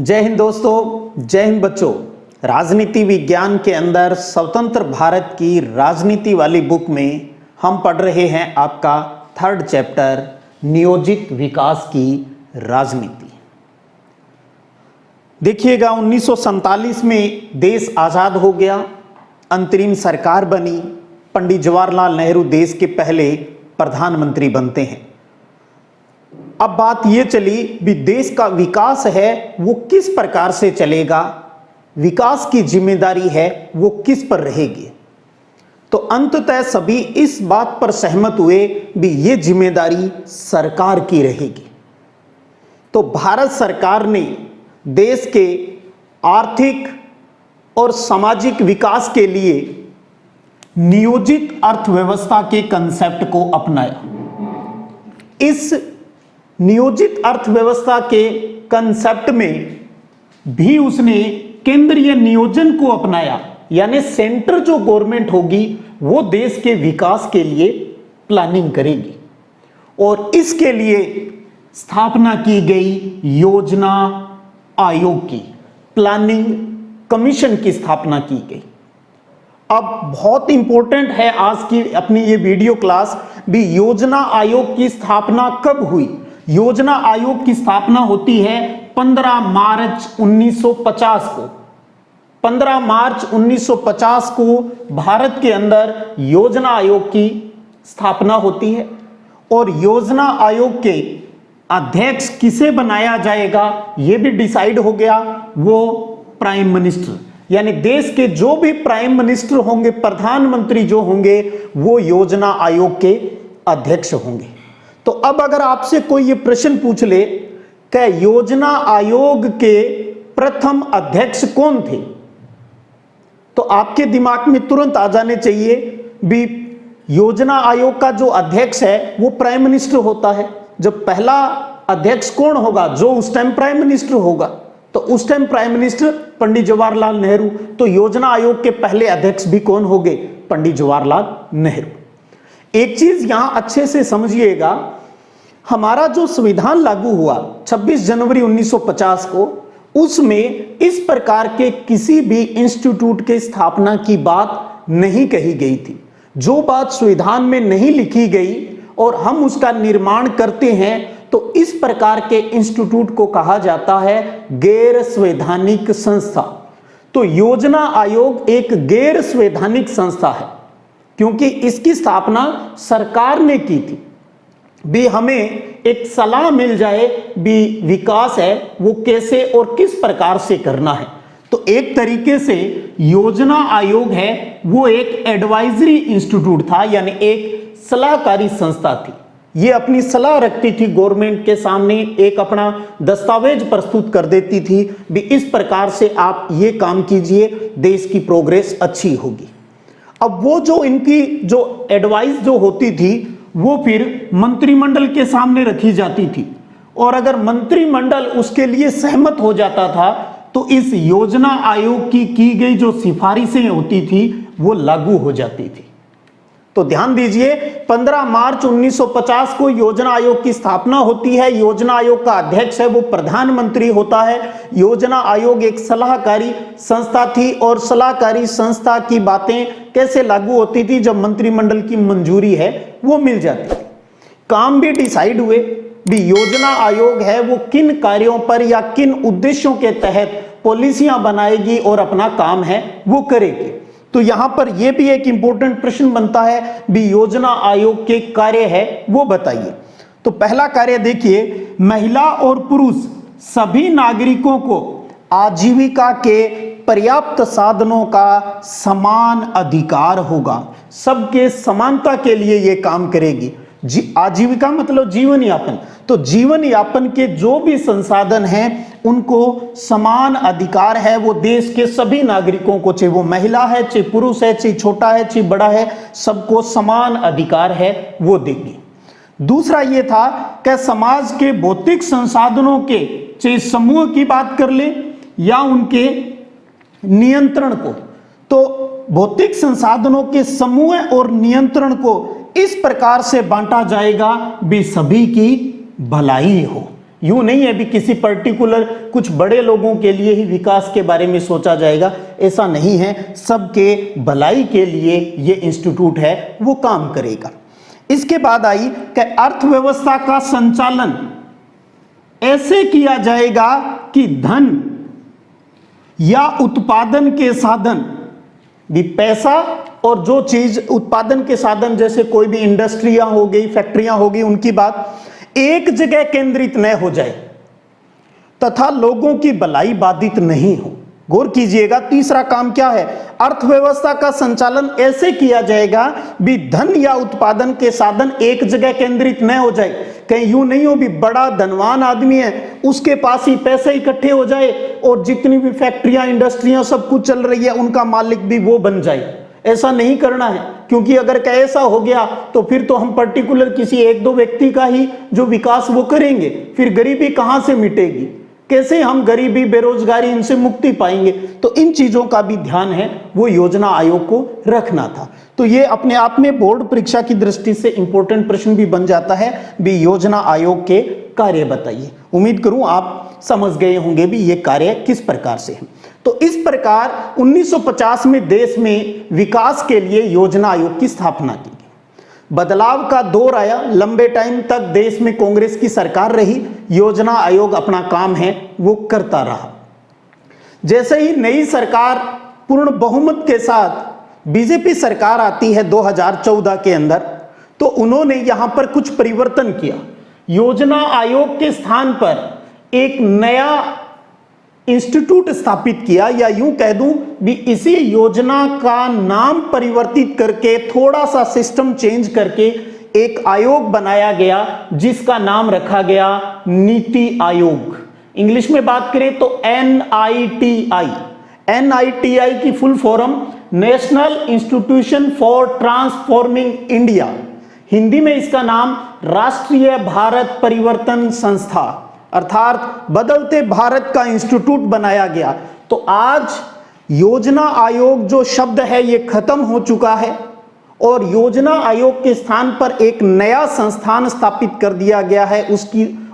जय हिंद दोस्तों, जय हिंद बच्चों। राजनीति विज्ञान के अंदर स्वतंत्र भारत की राजनीति वाली बुक में हम पढ़ रहे हैं आपका थर्ड चैप्टर नियोजित विकास की राजनीति। देखिएगा 1947 में देश आज़ाद हो गया, अंतरिम सरकार बनी, पंडित जवाहरलाल नेहरू देश के पहले प्रधानमंत्री बनते हैं। अब बात ये चली भी देश का विकास है वो किस प्रकार से चलेगा, विकास की जिम्मेदारी है वो किस पर रहेगी। तो अंततः सभी इस बात पर सहमत हुए भी ये जिम्मेदारी सरकार की रहेगी। तो भारत सरकार ने देश के आर्थिक और सामाजिक विकास के लिए नियोजित अर्थव्यवस्था के कंसेप्ट को अपनाया। इस नियोजित अर्थव्यवस्था के कंसेप्ट में भी उसने केंद्रीय नियोजन को अपनाया, यानी सेंटर जो गवर्नमेंट होगी वो देश के विकास के लिए प्लानिंग करेगी और इसके लिए स्थापना की गई योजना आयोग की, प्लानिंग कमीशन की स्थापना की गई। अब बहुत इंपॉर्टेंट है आज की अपनी ये वीडियो क्लास भी, योजना आयोग की स्थापना कब हुई। योजना आयोग की स्थापना होती है 15 मार्च 1950 को। 15 मार्च 1950 को भारत के अंदर योजना आयोग की स्थापना होती है और योजना आयोग के अध्यक्ष किसे बनाया जाएगा यह भी डिसाइड हो गया, वो प्राइम मिनिस्टर, यानी देश के जो भी प्राइम मिनिस्टर होंगे, प्रधानमंत्री जो होंगे वो योजना आयोग के अध्यक्ष होंगे। तो अब अगर आपसे कोई ये प्रश्न पूछ ले कि योजना आयोग के प्रथम अध्यक्ष कौन थे, तो आपके दिमाग में तुरंत आ जाने चाहिए भी योजना आयोग का जो अध्यक्ष है वो प्राइम मिनिस्टर होता है। जब पहला अध्यक्ष कौन होगा, जो उस टाइम प्राइम मिनिस्टर होगा, तो उस time prime minister Pandit Jawaharlal Nehru. तो योजना आयोग के पहले अध्यक्ष भी कौन हो गए, पंडित जवाहरलाल नेहरू। एक चीज यहां अच्छे से समझिएगा, हमारा जो संविधान लागू हुआ 26 जनवरी 1950 को, उसमें इस प्रकार के किसी भी इंस्टीट्यूट के स्थापना की बात नहीं कही गई थी। जो बात संविधान में नहीं लिखी गई और हम उसका निर्माण करते हैं तो इस प्रकार के इंस्टीट्यूट को कहा जाता है गैर संवैधानिक संस्था। तो योजना आयोग एक गैर संवैधानिक संस्था है क्योंकि इसकी स्थापना सरकार ने की थी भी हमें एक सलाह मिल जाए भी विकास है वो कैसे और किस प्रकार से करना है। तो एक तरीके से योजना आयोग है वो एक एडवाइजरी इंस्टीट्यूट था, यानी एक सलाहकारी संस्था थी। ये अपनी सलाह रखती थी गवर्नमेंट के सामने, एक अपना दस्तावेज प्रस्तुत कर देती थी भी इस प्रकार से आप ये काम कीजिए, देश की प्रोग्रेस अच्छी होगी। अब वो जो इनकी जो एडवाइस जो होती थी वो फिर मंत्रिमंडल के सामने रखी जाती थी और अगर मंत्रिमंडल उसके लिए सहमत हो जाता था तो इस योजना आयोग की गई जो सिफारिशें होती थी वो लागू हो जाती थी। तो ध्यान दीजिए 15 मार्च 1950 को योजना आयोग की स्थापना होती है। योजना आयोग का अध्यक्ष है वो प्रधानमंत्री होता है। योजना आयोग एक सलाहकारी संस्था थी और सलाहकारी संस्था की बातें कैसे लागू होती थी, जब मंत्रिमंडल की मंजूरी है वो मिल जाती थी। काम भी डिसाइड हुए भी योजना आयोग है वो किन कार्यों पर या किन उद्देश्यों के तहत पॉलिसियां बनाएगी और अपना काम है वो करेगी। तो यहां पर यह भी एक इंपॉर्टेंट प्रश्न बनता है भी योजना आयोग के कार्य है वो बताइए। तो पहला कार्य देखिए, महिला और पुरुष सभी नागरिकों को आजीविका के पर्याप्त साधनों का समान अधिकार होगा। सबके समानता के लिए यह काम करेगी। आजीविका मतलब जीवन यापन, तो जीवन यापन के जो भी संसाधन हैं उनको समान अधिकार है वो देश के सभी नागरिकों को, चाहे वो महिला है, चाहे पुरुष है, चाहे छोटा है, चाहे बड़ा है, सबको समान अधिकार है वो देगी। दूसरा ये था कि समाज के भौतिक संसाधनों के, चाहे समूह की बात कर ले या उनके नियंत्रण को, तो भौतिक संसाधनों के समूह और नियंत्रण को इस प्रकार से बांटा जाएगा भी सभी की भलाई हो, यूं नहीं है भी किसी पर्टिकुलर कुछ बड़े लोगों के लिए ही विकास के बारे में सोचा जाएगा, ऐसा नहीं है। सबके भलाई के लिए ये इंस्टीट्यूट है वो काम करेगा। इसके बाद आई कि अर्थव्यवस्था का संचालन ऐसे किया जाएगा कि धन या उत्पादन के साधन भी, पैसा और जो चीज उत्पादन के साधन जैसे कोई भी इंडस्ट्रियां हो गई, फैक्ट्रियां हो गई, उनकी बात एक जगह केंद्रित न हो जाए तथा लोगों की भलाई बाधित नहीं हो। गौर कीजिएगा, तीसरा काम क्या है? अर्थव्यवस्था का संचालन ऐसे किया जाएगा भी धन या उत्पादन के साधन एक जगह केंद्रित न हो जाए। कहीं यूं नहीं हो भी बड़ा धनवान आदमी है उसके पास ही पैसे इकट्ठे हो जाए और जितनी भी फैक्ट्रियां, इंडस्ट्रियां सब कुछ चल रही है उनका मालिक भी वो बन जाए। ऐसा नहीं करना है, क्योंकि अगर ऐसा हो गया तो फिर तो हम पर्टिकुलर किसी एक दो व्यक्ति का ही जो विकास वो करेंगे, फिर गरीबी कहां से मिटेगी, कैसे हम गरीबी, बेरोजगारी इनसे मुक्ति पाएंगे? तो इन चीजों का भी ध्यान है वो योजना आयोग को रखना था। तो ये अपने आप में बोर्ड परीक्षा की दृष्टि से इंपॉर्टेंट प्रश्न भी बन जाता है भी योजना आयोग के कार्य बताइए। उम्मीद करूं आप समझ गए होंगे भी ये कार्य किस प्रकार से है। तो इस प्रकार 1950 में देश में विकास के लिए योजना आयोग की स्थापना की गई। बदलाव का दौर आया, लंबे टाइम तक देश में कांग्रेस की सरकार रही, योजना आयोग अपना काम है वो करता रहा। जैसे ही नई सरकार पूर्ण बहुमत के साथ बीजेपी सरकार आती है 2014 के अंदर, तो उन्होंने यहां पर कुछ परिवर्तन किया। योजना आयोग के स्थान पर एक नया इंस्टीट्यूट स्थापित किया, या यूं कह दूं भी इसी योजना का नाम परिवर्तित करके थोड़ा सा सिस्टम चेंज करके एक आयोग बनाया गया जिसका नाम रखा गया नीति आयोग। इंग्लिश में बात करें तो NITI। NITI की full form national institution for transforming India, Hindi में इसका नाम राष्ट्रीय भारत परिवर्तन संस्था, अर्थात बदलते भारत का इंस्टीट्यूट बनाया गया। तो आज योजना आयोग जो शब्द है ये खत्म हो चुका है और योजना आयोग के स्थान पर एक नया संस्थान स्थापित कर दिया गया है,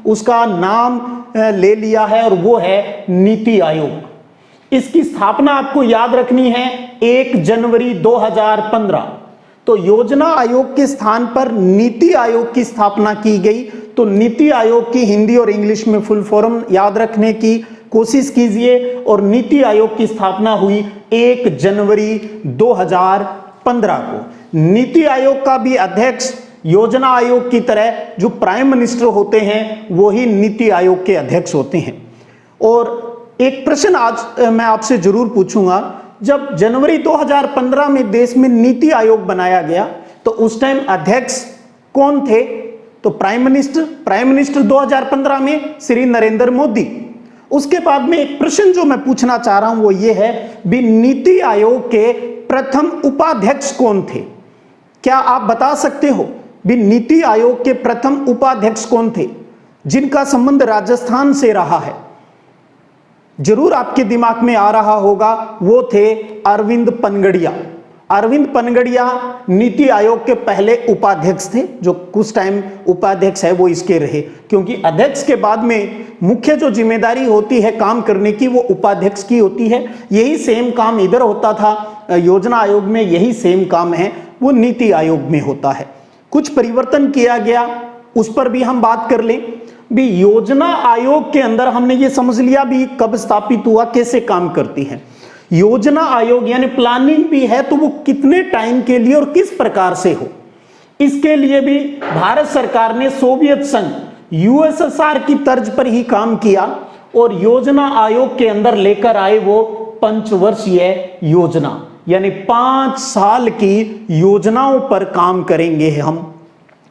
उसका नाम ले लिया है और वो है नीति आयोग। इसकी स्थापना आपको याद रखनी है 1 जनवरी 2015। तो योजना आयोग के स्थान पर नीति आयोग की स्थापना की गई। तो नीति आयोग की हिंदी और इंग्लिश में फुल फॉर्म याद रखने की कोशिश कीजिए। और नीति आयोग की स्थापना हुई 1 जनवरी 2015 को। नीति आयोग का भी अध्यक्ष योजना आयोग की तरह जो प्राइम मिनिस्टर होते हैं वो ही नीति आयोग के अध्यक्ष होते हैं। और एक प्रश्न आज मैं आपसे जरूर पूछूंगा, जब जनवरी 2015 में देश में नीति आयोग बनाया गया तो उस टाइम अध्यक्ष कौन थे? तो प्राइम मिनिस्टर 2015 में श्री नरेंद्र मोदी। उसके बाद में एक प्रश्न जो मैं पूछना चाह रहा हूं वो ये है भी नीति आयोग के प्रथम उपाध्यक्ष कौन थे? क्या आप बता सकते हो भी नीति आयोग के प्रथम उपाध्यक्ष कौन थे जिनका संबंध राजस्थान से रहा है? जरूर आपके दिमाग में आ रहा होगा, वो थे अरविंद पनगड़िया। अरविंद पनगड़िया नीति आयोग के पहले उपाध्यक्ष थे, जो कुछ टाइम उपाध्यक्ष है वो इसके रहे, क्योंकि अध्यक्ष के बाद में मुख्य जो जिम्मेदारी होती है काम करने की वो उपाध्यक्ष की होती है। यही सेम काम इधर होता था योजना आयोग में, यही सेम काम है वो नीति आयोग में होता है। कुछ परिवर्तन किया गया, उस पर भी हम बात कर लें। भी योजना आयोग के अंदर हमने ये समझ लिया भी कब स्थापित हुआ, कैसे काम करती है योजना आयोग, यानी प्लानिंग भी है तो वो कितने टाइम के लिए और किस प्रकार से हो। इसके लिए भी भारत सरकार ने सोवियत संघ USSR की तर्ज पर ही काम किया और योजना आयोग के अंदर लेकर आए वो पंचवर्षीय योजना, यानी 5 साल की योजनाओं पर काम करेंगे हम।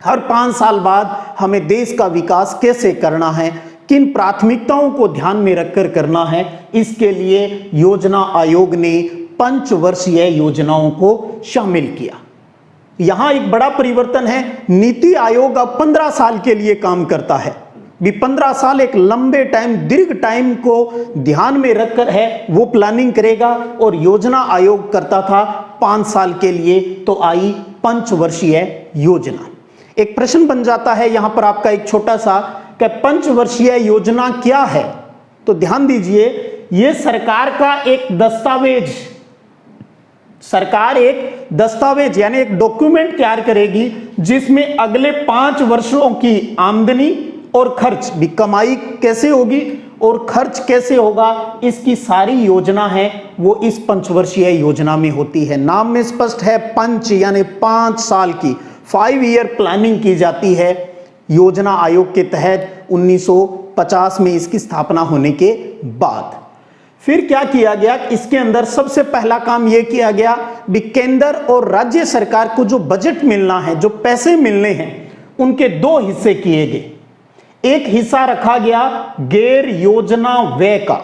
हर 5 साल बाद हमें देश का विकास कैसे करना है, किन प्राथमिकताओं को ध्यान में रखकर करना है, इसके लिए योजना आयोग ने पंचवर्षीय योजनाओं को शामिल किया। यहां एक बड़ा परिवर्तन है, नीति आयोग अब 15 साल के लिए काम करता है। भी 15 साल एक लंबे टाइम, दीर्घ टाइम को ध्यान में रखकर है वो प्लानिंग करेगा, और योजना आयोग करता था 5 साल के लिए। तो आई पंचवर्षीय योजना। एक प्रश्न बन जाता है यहां पर आपका एक छोटा सा कि पंचवर्षीय योजना क्या है, तो ध्यान दीजिए, यह सरकार का एक दस्तावेज, सरकार एक दस्तावेज यानी एक डॉक्यूमेंट तैयार करेगी जिसमें अगले 5 वर्षों की आमदनी और खर्च भी, कमाई कैसे होगी और खर्च कैसे होगा, इसकी सारी योजना है वो इस पंचवर्षीय योजना में होती है। नाम में स्पष्ट है, पंच यानी 5 साल की 5 ईयर प्लानिंग की जाती है योजना आयोग के तहत 1950 में इसकी स्थापना होने के बाद। फिर क्या किया गया, इसके अंदर सबसे पहला काम यह किया गया भी केंद्र और राज्य सरकार को जो बजट मिलना है, जो पैसे मिलने हैं, उनके 2 हिस्से किए गए। एक हिस्सा रखा गया गैर योजना व्यय का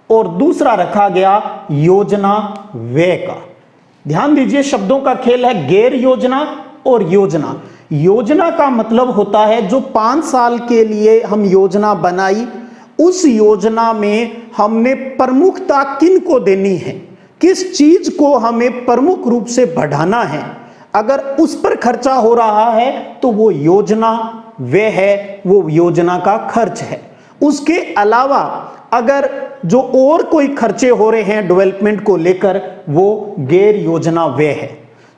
और दूसरा रखा गया योजना व्यय का। ध्यान दीजिए, शब्दों का खेल है, गैर योजना और योजना। योजना का मतलब होता है जो 5 साल के लिए हम योजना बनाई, उस योजना में हमने प्रमुखता किन को देनी है, किस चीज को हमें प्रमुख रूप से बढ़ाना है। अगर उस पर खर्चा हो रहा है तो वो योजना व्यय है, वो योजना का खर्च है। उसके अलावा अगर जो और कोई खर्चे हो रहे हैं डेवलपमेंट को लेकर, वो गैर योजना व्यय है।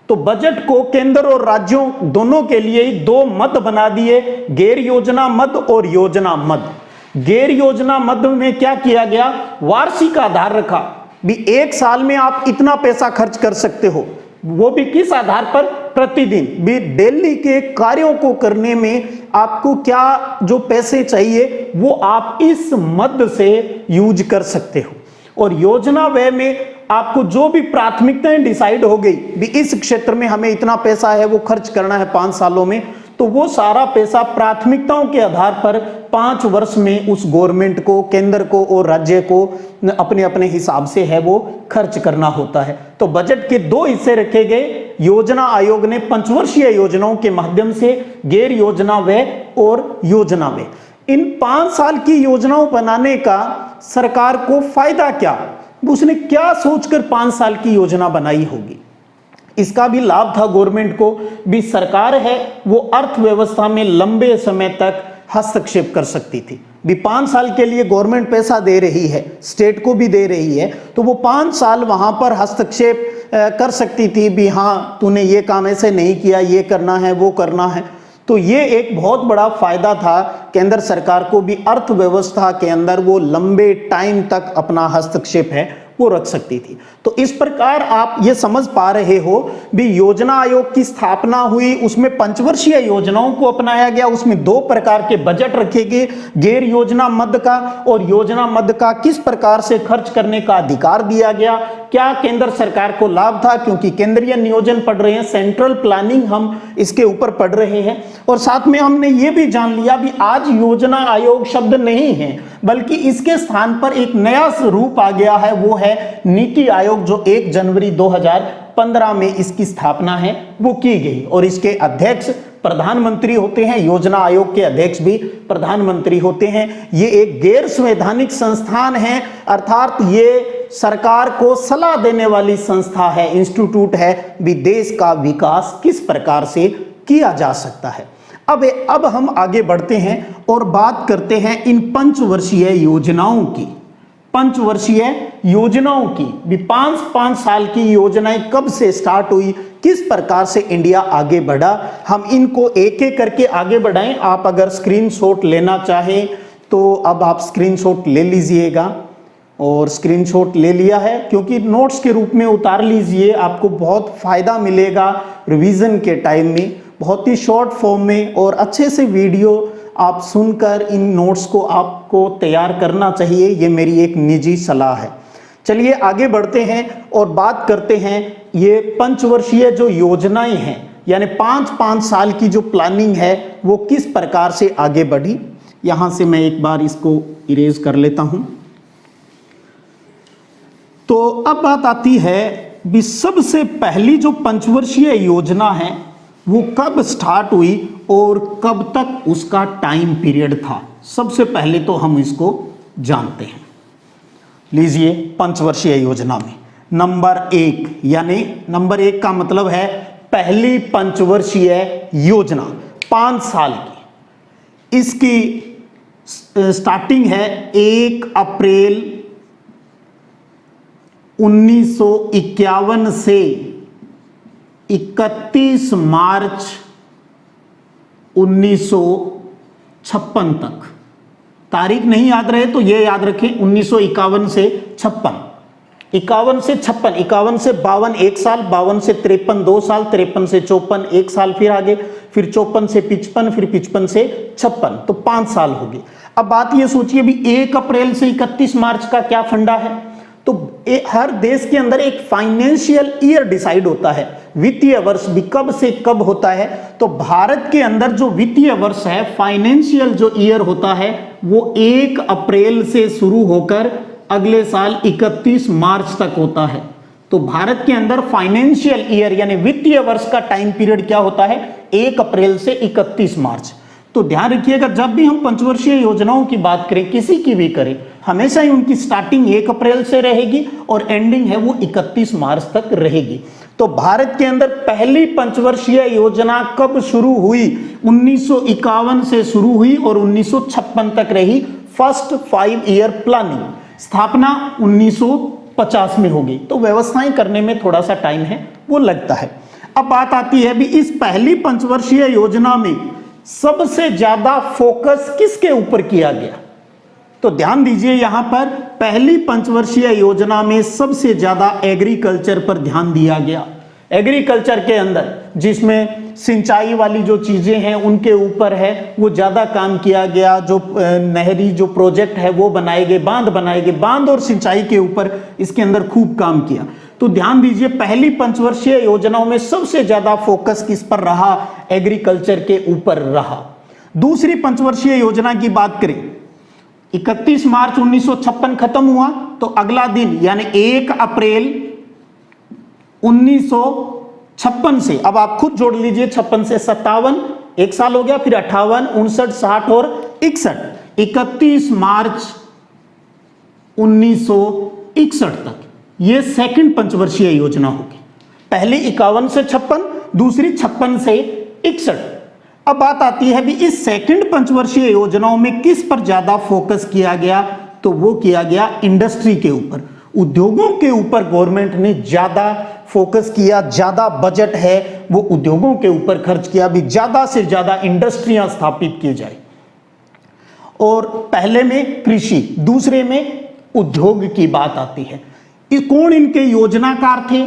तो बजट को केंद्र और राज्यों दोनों के लिए 2 मद बना दिए, गैर योजना मद और योजना मद। गैर योजना मद में क्या किया गया, वार्षिक आधार रखा भी 1 साल में आप इतना पैसा खर्च कर सकते हो, वो भी किस आधार पर, प्रतिदिन भी डेली के कार्यों को करने में आपको क्या जो पैसे चाहिए वो आप इस मद से यूज कर सकते हो। और योजना व्यय में आपको जो भी प्राथमिकताएं डिसाइड हो गई भी इस क्षेत्र में हमें इतना पैसा है वो खर्च करना है 5 सालों में, तो वो सारा पैसा प्राथमिकताओं के आधार पर 5 वर्ष में उस गवर्नमेंट को, केंद्र को और राज्य को अपने अपने हिसाब से है वो खर्च करना होता है। तो बजट के 2 हिस्से रखे गए। योजना आयोग ने पंचवर्षीय योजनाओं के माध्यम से गैर योजना व्यय और योजना व्यय, इन 5 साल की योजनाओं बनाने का सरकार को फायदा क्या, उसने क्या सोचकर 5 साल की योजना बनाई होगी। इसका भी लाभ था गवर्नमेंट को भी, सरकार है वो अर्थव्यवस्था में लंबे समय तक हस्तक्षेप कर सकती थी भी। 5 साल के लिए गवर्नमेंट पैसा दे रही है, स्टेट को भी दे रही है, तो वो 5 साल वहां पर हस्तक्षेप कर सकती थी भी, हाँ तूने ये काम ऐसे नहीं किया, ये करना है वो करना है। तो ये एक बहुत बड़ा फायदा था केंद्र सरकार को भी, अर्थव्यवस्था के अंदर वो लंबे टाइम तक अपना हस्तक्षेप है वो रख सकती थी। तो इस प्रकार आप ये समझ पा रहे हो भी योजना आयोग की स्थापना हुई, उसमें पंचवर्षीय योजनाओं को अपनाया गया, उसमें 2 प्रकार के बजट रखे गए, गैर योजना मद का और योजना मद का किस प्रकार से खर्च करने का अधिकार दिया गया। क्या केंद्र सरकार को लाभ था, क्योंकि केंद्रीय नियोजन पढ़ रहे हैं, सेंट्रल प्लानिंग हम इसके ऊपर पढ़ रहे हैं। और साथ में हमने ये भी जान लिया भी आज योजना आयोग शब्द नहीं है, बल्कि इसके स्थान पर एक नया रूप आ गया है, वो है नीति आयोग, जो 1 जनवरी 2015 में इसकी स्थापना है वो की गई। और इसके अध्यक्ष प्रधानमंत्री होते हैं, योजना आयोग के अध्यक्ष भी प्रधानमंत्री होते हैं। ये एक गैर संवैधानिक संस्थान है, अर्थात ये सरकार को सलाह देने वाली संस्था है, इंस्टीट्यूट है भी, देश का विकास किस प्रकार से किया जा सकता है। अब हम आगे बढ़ते हैं और बात करते हैं इन पंचवर्षीय योजनाओं की। पंचवर्षीय योजनाओं की भी 5-5 साल की योजनाएं कब से स्टार्ट हुई, किस प्रकार से इंडिया आगे बढ़ा, हम इनको एक एक करके आगे बढ़ाएं। आप अगर स्क्रीनशॉट लेना चाहें तो अब आप स्क्रीनशॉट ले लीजिएगा, और स्क्रीनशॉट ले लिया है क्योंकि नोट्स के रूप में उतार लीजिए, आपको बहुत फायदा मिलेगा रिवीजन के टाइम में, बहुत ही शॉर्ट फॉर्म में और अच्छे से वीडियो आप सुनकर इन नोट्स को आपको तैयार करना चाहिए, ये मेरी एक निजी सलाह है। चलिए आगे बढ़ते हैं और बात करते हैं ये पंचवर्षीय जो योजनाएं हैं, यानी 5-5 साल की जो प्लानिंग है वो किस प्रकार से आगे बढ़ी। यहां से मैं एक बार इसको इरेज कर लेता हूं। तो अब बात आती है भी सबसे पहली जो पंचवर्षीय योजना है वो कब स्टार्ट हुई और कब तक उसका टाइम पीरियड था। सबसे पहले तो हम इसको जानते हैं। लीजिए, पंचवर्षीय योजना में नंबर 1, यानी नंबर 1 का मतलब है पहली पंचवर्षीय योजना 5 साल की। इसकी स्टार्टिंग है 1 अप्रैल 1951 से 31 मार्च 1956 तक। तारीख नहीं याद रहे तो ये याद रखें 1951 से 56, 51 से 56, 51 से 52 1 साल, 52 से 53 2 साल, 53 से 54 1 साल, फिर आगे फिर 54 से 55, फिर 55 से 56, तो 5 साल हो गए। अब बात ये सोचिए भी 1 अप्रैल से 31 मार्च का क्या फंडा है, तो हर देश के अंदर एक फाइनेंशियल ईयर डिसाइड होता है, वित्तीय वर्ष भी कब से कब होता है। तो भारत के अंदर जो वित्तीय वर्ष है, फाइनेंशियल जो ईयर होता है, वो 1 अप्रैल से शुरू होकर अगले साल 31 मार्च तक होता है। तो भारत के अंदर फाइनेंशियल ईयर यानी वित्तीय वर्ष का टाइम पीरियड क्या होता है, 1 अप्रैल से 31 मार्च। तो ध्यान रखिएगा, जब भी हम पंचवर्षीय योजनाओं की बात करें, किसी की भी करें, हमेशा ही उनकी स्टार्टिंग 1 अप्रैल से रहेगी और एंडिंग है वो 31 मार्च तक रहेगी। तो भारत के अंदर पहली पंचवर्षीय योजना कब शुरू हुई, 1951 से शुरू हुई और 1956 तक रही। फर्स्ट 5 ईयर प्लानिंग, स्थापना 1950 में होगी। तो व्यवस्थाएं करने में थोड़ा सा टाइम है वो लगता है। अब बात आती है भी इस पहली पंचवर्षीय योजना में सबसे ज्यादा फोकस किसके ऊपर किया गया, तो ध्यान दीजिए यहां पर पहली पंचवर्षीय योजना में सबसे ज्यादा एग्रीकल्चर पर ध्यान दिया गया। एग्रीकल्चर के अंदर जिसमें सिंचाई वाली जो चीजें हैं उनके ऊपर है वो ज्यादा काम किया गया। जो नहरी जो प्रोजेक्ट है वो बनाए गए, बांध बनाए गए, बांध और सिंचाई के ऊपर इसके अंदर खूब काम किया। तो ध्यान दीजिए पहली पंचवर्षीय योजनाओं में सबसे ज्यादा फोकस किस पर रहा, एग्रीकल्चर के ऊपर रहा। दूसरी पंचवर्षीय योजना की बात करें, 31 मार्च 1956 खत्म हुआ, तो अगला दिन यानी 1 अप्रैल 1956 से, अब आप खुद जोड़ लीजिए, 56 से 57 1 साल हो गया, फिर 58 59 60 और 61, 31 मार्च 1961 तक ये सेकंड पंचवर्षीय योजना होगी। पहली 51 से 56, दूसरी 56 से 61। अब बात आती है भी इस सेकंड पंचवर्षीय योजनाओं में किस पर ज्यादा फोकस किया गया, तो वो किया गया इंडस्ट्री के ऊपर, उद्योगों के ऊपर गवर्नमेंट ने ज्यादा फोकस किया। ज्यादा बजट है वो उद्योगों के ऊपर खर्च किया, भी ज्यादा से ज्यादा इंडस्ट्रियां स्थापित की जाए। और पहले में कृषि, दूसरे में उद्योग की बात आती है। कौन इनके योजनाकार थे,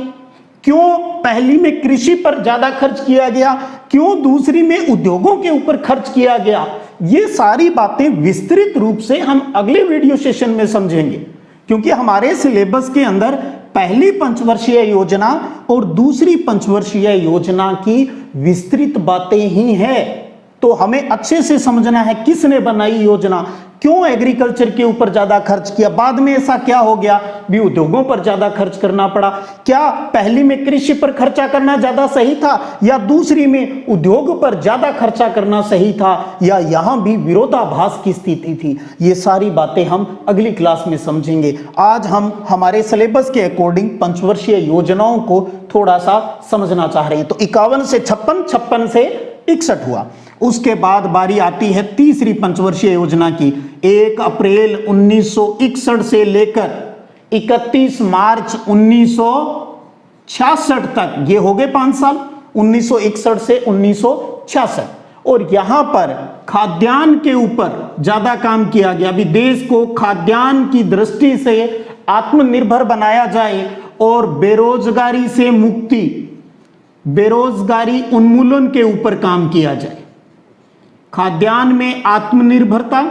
क्यों पहली में कृषि पर ज्यादा खर्च किया गया, क्यों दूसरी में उद्योगों के ऊपर खर्च किया गया, ये सारी बातें विस्तृत रूप से हम अगले वीडियो सेशन में समझेंगे। क्योंकि हमारे सिलेबस के अंदर पहली पंचवर्षीय योजना और दूसरी पंचवर्षीय योजना की विस्तृत बातें ही हैं। तो हमें अच्छे से समझना है किसने बनाई योजना, क्यों एग्रीकल्चर के ऊपर ज्यादा खर्च किया, बाद में ऐसा क्या हो गया भी उद्योगों पर ज्यादा खर्च करना पड़ा, क्या पहली में कृषि पर खर्चा करना ज्यादा सही था या दूसरी में उद्योग पर ज्यादा खर्चा करना सही था, या यहां भी विरोधाभास की स्थिति थी। ये सारी बातें हम अगली क्लास में समझेंगे। आज हम हमारे सिलेबस के अकॉर्डिंग पंचवर्षीय योजनाओं को थोड़ा सा समझना चाह रहे हैं। तो 51 से 56, 56 से 61 हुआ। उसके बाद बारी आती है तीसरी पंचवर्षीय योजना की, 1 अप्रैल 1961 से लेकर 31 मार्च 1966 तक, ये हो गए 5 साल, 1961 से 1966। और यहां पर खाद्यान्न के ऊपर ज्यादा काम किया गया। अभी देश को खाद्यान्न की दृष्टि से आत्मनिर्भर बनाया जाए और बेरोजगारी से मुक्ति, बेरोजगारी उन्मूलन के ऊपर काम किया जाए। खाद्यान्न में आत्मनिर्भरता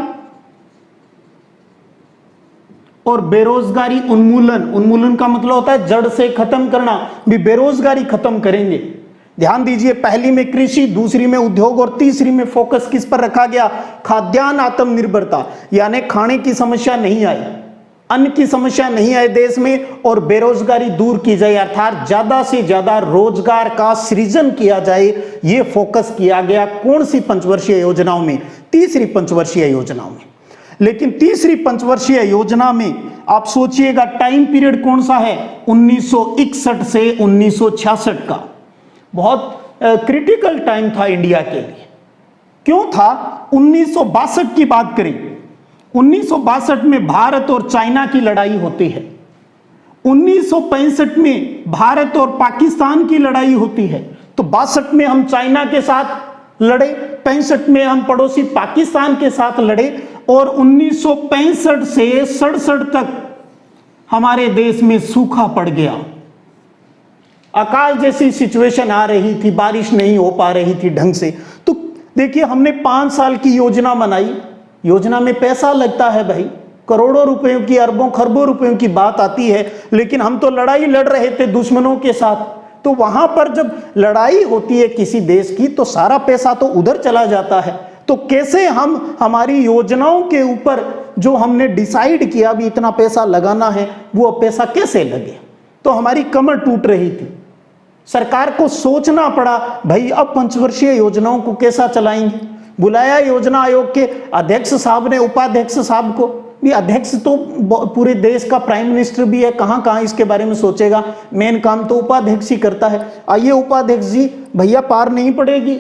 और बेरोजगारी उन्मूलन, उन्मूलन का मतलब होता है जड़ से खत्म करना, भी बेरोजगारी खत्म करेंगे। ध्यान दीजिए पहली में कृषि, दूसरी में उद्योग और तीसरी में फोकस किस पर रखा गया, खाद्यान्न आत्मनिर्भरता, यानी खाने की समस्या नहीं आई, अन्न की समस्या नहीं आए देश में, और बेरोजगारी दूर की जाए, अर्थात ज्यादा से ज्यादा रोजगार का सृजन किया जाए। ये फोकस किया गया कौन सी पंचवर्षीय योजनाओं में, तीसरी पंचवर्षीय योजनाओं में। लेकिन तीसरी पंचवर्षीय योजना में आप सोचिएगा टाइम पीरियड कौन सा है, 1961 से 1966 का। बहुत क्रिटिकल टाइम था इंडिया के लिए। क्यों था, 1962 की बात करें 1962 में भारत और चाइना की लड़ाई होती है, 1965 में भारत और पाकिस्तान की लड़ाई होती है। तो 62 में हम चाइना के साथ लड़े, 65 में हम पड़ोसी पाकिस्तान के साथ लड़े, और 1965 से 67 तक हमारे देश में सूखा पड़ गया, अकाल जैसी सिचुएशन आ रही थी, बारिश नहीं हो पा रही थी ढंग से। तो देखिए, हमने 5 साल की योजना बनाई, योजना में पैसा लगता है भाई, करोड़ों रुपयों की, अरबों खरबों रुपयों की बात आती है, लेकिन हम तो लड़ाई लड़ रहे थे दुश्मनों के साथ। तो वहां पर जब लड़ाई होती है किसी देश की तो सारा पैसा तो उधर चला जाता है। तो कैसे हम हमारी योजनाओं के ऊपर जो हमने डिसाइड किया भी इतना पैसा लगाना है, वो पैसा कैसे लगे? तो हमारी कमर टूट रही थी। सरकार को सोचना पड़ा भाई अब पंचवर्षीय योजनाओं को कैसा चलाएंगे। बुलाया योजना आयोग के अध्यक्ष साहब ने उपाध्यक्ष साहब को, भी अध्यक्ष तो पूरे देश का प्राइम मिनिस्टर भी है, कहां कहां इसके बारे में सोचेगा, मेन काम तो उपाध्यक्ष ही करता है। आइए उपाध्यक्ष जी, भैया पार नहीं पड़ेगी,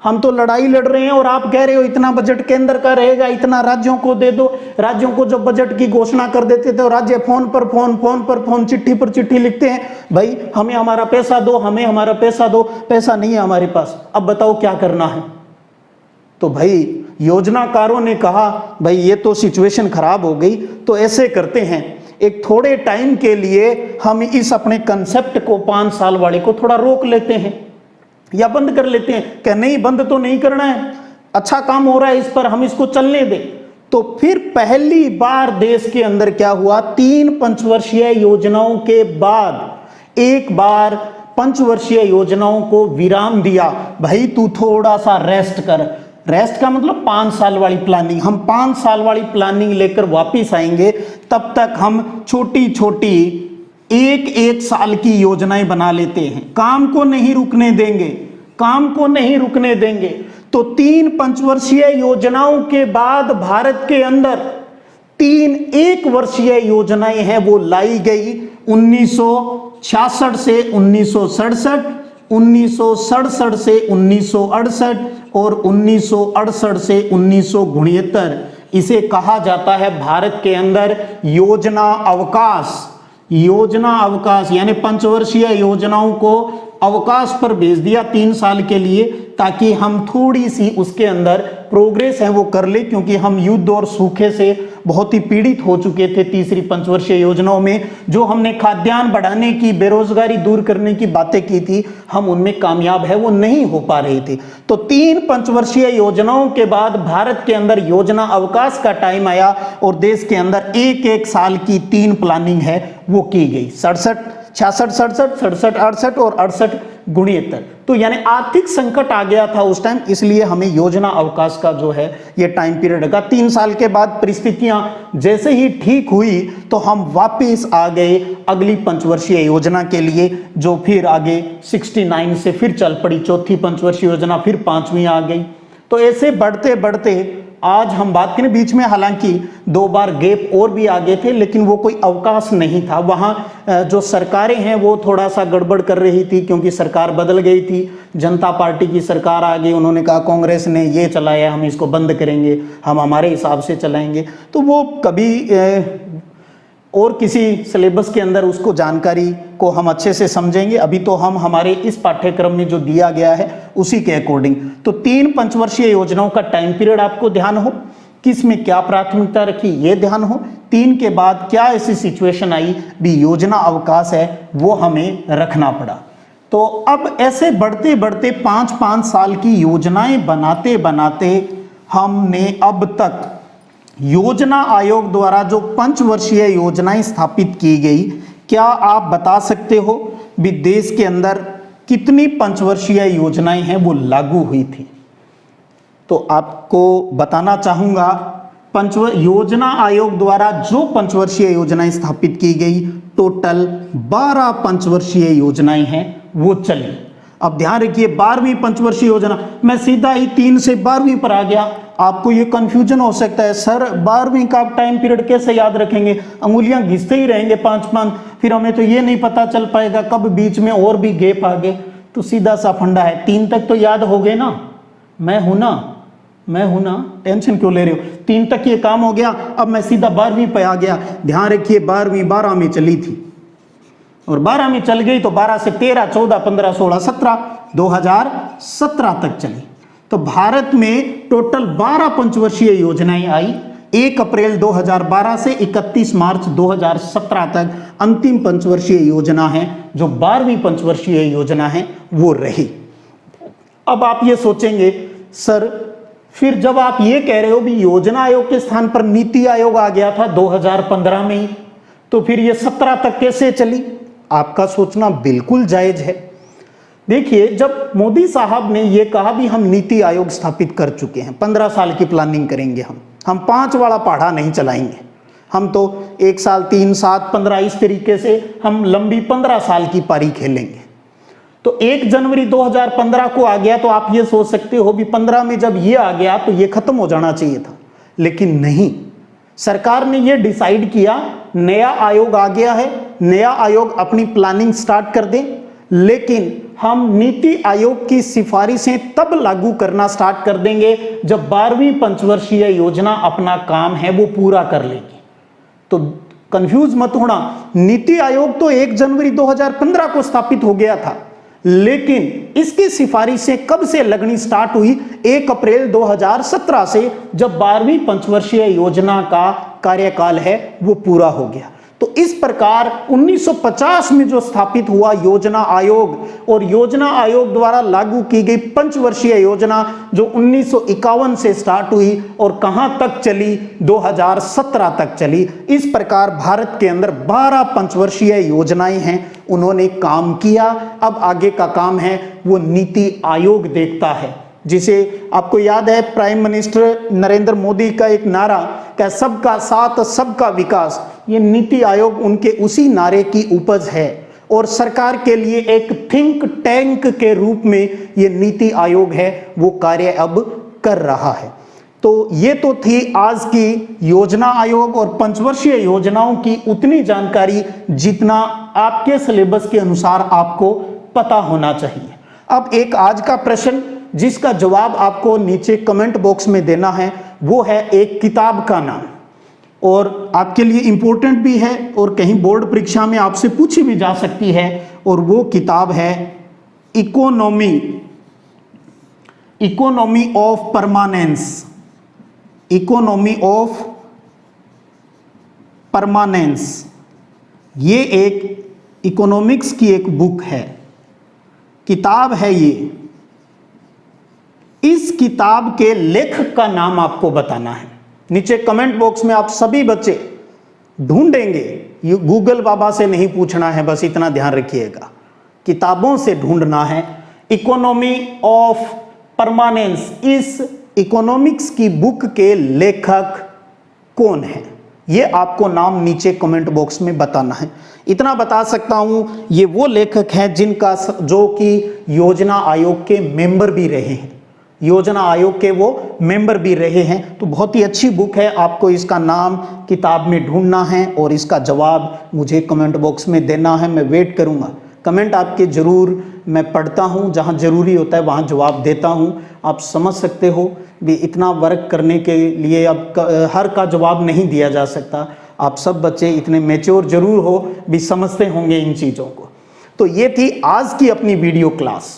हम तो लड़ाई लड़ रहे हैं और आप कह रहे हो इतना बजट केंद्र का रहेगा, इतना राज्यों को दे दो। राज्यों को जब बजट की घोषणा कर देते थे, राज्य फोन पर फोन, चिट्ठी पर चिट्ठी लिखते हैं, भाई हमें हमारा पैसा दो, हमें हमारा पैसा दो। पैसा नहीं है हमारे पास, अब बताओ क्या करना है। तो भाई योजनाकारों ने कहा भाई ये तो सिचुएशन खराब हो गई, तो ऐसे करते हैं, एक थोड़े टाइम के लिए हम इस अपने कंसेप्ट को 5 साल वाले को थोड़ा रोक लेते हैं या बंद कर लेते हैं। क्या नहीं, बंद तो नहीं करना है, अच्छा काम हो रहा है इस पर, हम इसको चलने दें। तो फिर पहली बार देश के अंदर क्या हुआ, 3 पंचवर्षीय योजनाओं के बाद एक बार पंचवर्षीय योजनाओं को विराम दिया। भाई तू थोड़ा सा रेस्ट कर। रेस्ट का मतलब 5 साल वाली प्लानिंग, हम 5 साल वाली प्लानिंग लेकर वापिस आएंगे, तब तक हम छोटी छोटी एक साल की योजनाएं बना लेते हैं, काम को नहीं रुकने देंगे, काम को नहीं रुकने देंगे। तो 3 पंचवर्षीय योजनाओं के बाद भारत के अंदर 3 एक वर्षीय योजनाएं हैं वो लाई गई। 1966 से 1967, 1967 से 1968 और 1968 से 1969। इसे कहा जाता है भारत के अंदर योजना अवकाश। योजना अवकाश यानी पंचवर्षीय योजनाओं को अवकाश पर भेज दिया 3 साल के लिए, ताकि हम थोड़ी सी उसके अंदर प्रोग्रेस है वो कर ले, क्योंकि हम युद्ध और सूखे से बहुत ही पीड़ित हो चुके थे। तीसरी पंचवर्षीय योजनाओं में जो हमने खाद्यान्न बढ़ाने की, बेरोजगारी दूर करने की बातें की थी, हम उनमें कामयाब है वो नहीं हो पा रहे थे। तो 3 पंचवर्षीय योजनाओं के बाद भारत के अंदर योजना अवकाश का टाइम आया और देश के अंदर एक साल की 3 प्लानिंग है वो की गई। 66, 67, 68 और 68-69। तो यानी आर्थिक संकट आ गया था उस टाइम, इसलिए हमें योजना अवकाश का जो है ये टाइम पीरियड लगा। 3 साल के बाद परिस्थितियां जैसे ही ठीक हुई तो हम वापस आ गए अगली पंचवर्षीय योजना के लिए, जो फिर आगे 69 से फिर चल पड़ी। चौथी पंचवर्षीय योजना, फिर 5वीं आ गई। तो ऐसे बढ़ते बढ़ते आज हम बात करें, बीच में हालांकि 2 बार गैप और भी आ गए थे, लेकिन वो कोई अवकाश नहीं था। वहाँ जो सरकारें हैं वो थोड़ा सा गड़बड़ कर रही थी, क्योंकि सरकार बदल गई थी। जनता पार्टी की सरकार आ गई, उन्होंने कहा कांग्रेस ने ये चलाया, हम इसको बंद करेंगे, हम हमारे हिसाब से चलाएंगे। तो वो कभी और किसी सिलेबस के अंदर उसको जानकारी को हम अच्छे से समझेंगे। अभी तो हम हमारे इस पाठ्यक्रम में जो दिया गया है उसी के अकॉर्डिंग। तो 3 पंचवर्षीय योजनाओं का टाइम पीरियड आपको ध्यान हो, किस में क्या प्राथमिकता रखी ये ध्यान हो। 3 के बाद क्या ऐसी सिचुएशन आई भी योजना अवकाश है वो हमें रखना पड़ा। तो अब ऐसे बढ़ते बढ़ते 5-5 साल की योजनाएं बनाते बनाते हमने अब तक योजना आयोग द्वारा जो पंचवर्षीय योजनाएं स्थापित की गई, क्या आप बता सकते हो भी देश के अंदर कितनी पंचवर्षीय योजनाएं हैं वो लागू हुई थी? तो आपको बताना चाहूंगा, योजना आयोग द्वारा जो पंचवर्षीय योजनाएं स्थापित की गई, टोटल 12 पंचवर्षीय योजनाएं हैं वो चली। अब ध्यान रखिए, 12वीं पंचवर्षीय योजना, मैं सीधा ही 3 से 12वीं पर आ गया। आपको ये कंफ्यूजन हो सकता है, सर 12वीं का टाइम पीरियड कैसे याद रखेंगे, अंगुलियां घिसते ही रहेंगे 5-5, फिर हमें तो ये नहीं पता चल पाएगा कब बीच में और भी गैप आ गए। तो सीधा सा फंडा है, 3 तक तो याद हो गए ना, मैं हूं ना, मैं हूं ना, टेंशन क्यों ले रहे हो। 3 तक ये काम हो गया, अब मैं सीधा 12वीं पे आ गया। ध्यान रखिए 12 में चली थी और 12 में चल गई तो 12 से 13, 14, 15, 16, 17, 2017 तक चली। तो भारत में टोटल 12 पंचवर्षीय योजनाएं आई। 1 अप्रैल 2012 से 31 मार्च 2017 तक अंतिम पंचवर्षीय योजना है, जो 12वीं पंचवर्षीय योजना है वो रही। अब आप ये सोचेंगे सर, फिर जब आप ये कह रहे हो भी योजना आयोग के स्थान पर नीति आयोग आ गया था 2015 में ही, तो फिर ये 17 तक कैसे चली? आपका सोचना बिल्कुल जायज है। देखिए, जब मोदी साहब ने ये कहा भी हम नीति आयोग स्थापित कर चुके हैं, 15 साल की प्लानिंग करेंगे हम 5 वाला पहाड़ा नहीं चलाएंगे, हम तो 1 साल, 3, 7, 15 इस तरीके से हम लंबी 15 साल की पारी खेलेंगे। तो 1 जनवरी 2015 को आ गया, तो आप ये सोच सकते हो भी 15 में जब ये आ गया तो ये खत्म हो जाना चाहिए था, लेकिन नहीं। सरकार ने ये डिसाइड किया नया आयोग आ गया है, नया आयोग अपनी प्लानिंग स्टार्ट कर दे, लेकिन हम नीति आयोग की सिफारिशें तब लागू करना स्टार्ट कर देंगे जब 12वीं पंचवर्षीय योजना अपना काम है वो पूरा कर लेगी। तो कंफ्यूज मत होना, नीति आयोग तो 1 जनवरी 2015 को स्थापित हो गया था, लेकिन इसकी सिफारिशें कब से लगनी स्टार्ट हुई? 1 अप्रैल 2017 से, जब 12वीं पंचवर्षीय योजना का कार्यकाल है वो पूरा हो गया। तो इस प्रकार 1950 में जो स्थापित हुआ योजना आयोग और योजना आयोग द्वारा लागू की गई पंचवर्षीय योजना जो 1951 से स्टार्ट हुई और कहां तक चली? 2017 तक चली। इस प्रकार भारत के अंदर 12 पंचवर्षीय योजनाएं हैं, उन्होंने काम किया। अब आगे का काम है वो नीति आयोग देखता है, जिसे आपको याद है प्राइम मिनिस्टर नरेंद्र मोदी का एक नारा क्या, सबका साथ सबका विकास। ये नीति आयोग उनके उसी नारे की उपज है और सरकार के लिए एक थिंक टैंक के रूप में ये नीति आयोग है, वो कार्य अब कर रहा है। तो ये तो थी आज की योजना आयोग और पंचवर्षीय योजनाओं की उतनी जानकारी जितना आपके सिलेबस के अनुसार आपको पता होना चाहिए। अब एक आज का प्रश्न जिसका जवाब आपको नीचे कमेंट बॉक्स में देना है, वो है एक किताब का नाम, और आपके लिए इंपॉर्टेंट भी है और कहीं बोर्ड परीक्षा में आपसे पूछी भी जा सकती है, और वो किताब है economy of permanence. Economy of permanence ये एक इकोनॉमिक्स की एक बुक है, किताब है ये। इस किताब के लेखक का नाम आपको बताना है। नीचे कमेंट बॉक्स में आप सभी बच्चे ढूंढेंगे, ये गूगल बाबा से नहीं पूछना है, बस इतना ध्यान रखिएगा, किताबों से ढूंढना है। इकोनॉमी ऑफ परमानेंस, इस इकोनॉमिक्स की बुक के लेखक कौन है, ये आपको नाम नीचे कमेंट बॉक्स में बताना है। इतना बता सकता हूं, ये वो लेखक हैं जिनका जो कि योजना आयोग के मेंबर भी रहे हैं, योजना आयोग के वो मेंबर भी रहे हैं। तो बहुत ही अच्छी बुक है, आपको इसका नाम किताब में ढूंढना है और इसका जवाब मुझे कमेंट बॉक्स में देना है। मैं वेट करूंगा, कमेंट आपके ज़रूर मैं पढ़ता हूं, जहां ज़रूरी होता है वहां जवाब देता हूं। आप समझ सकते हो भी इतना वर्क करने के लिए अब हर का जवाब नहीं दिया जा सकता। आप सब बच्चे इतने मैच्योर जरूर हो भी समझते होंगे इन चीज़ों को। तो ये थी आज की अपनी वीडियो क्लास।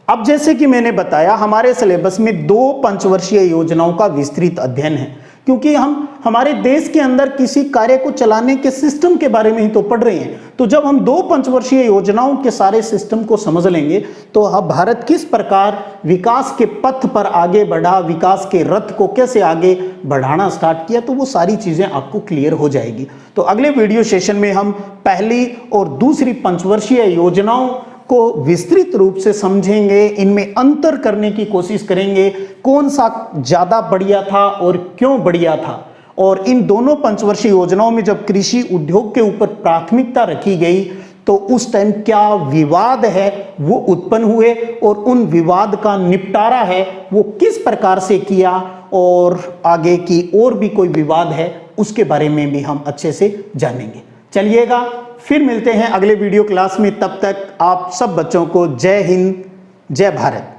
अब जैसे कि मैंने बताया, हमारे सिलेबस में 2 पंचवर्षीय योजनाओं का विस्तृत अध्ययन है, क्योंकि हम हमारे देश के अंदर किसी कार्य को चलाने के सिस्टम के बारे में ही तो पढ़ रहे हैं। तो जब हम 2 पंचवर्षीय योजनाओं के सारे सिस्टम को समझ लेंगे तो अब भारत किस प्रकार विकास के पथ पर आगे बढ़ा, विकास के रथ को कैसे आगे बढ़ाना स्टार्ट किया, तो वो सारी चीजें आपको क्लियर हो जाएगी। तो अगले वीडियो सेशन में हम पहली और दूसरी पंचवर्षीय योजनाओं को विस्तृत रूप से समझेंगे, इनमें अंतर करने की कोशिश करेंगे, कौन सा ज्यादा बढ़िया था और क्यों बढ़िया था, और इन दोनों पंचवर्षीय योजनाओं में जब कृषि उद्योग के ऊपर प्राथमिकता रखी गई तो उस टाइम क्या विवाद है वो उत्पन्न हुए और उन विवाद का निपटारा है वो किस प्रकार से किया, और आगे की और भी कोई विवाद है उसके बारे में भी हम अच्छे से जानेंगे। चलिएगा, फिर मिलते हैं अगले वीडियो क्लास में। तब तक आप सब बच्चों को जय हिंद, जय भारत।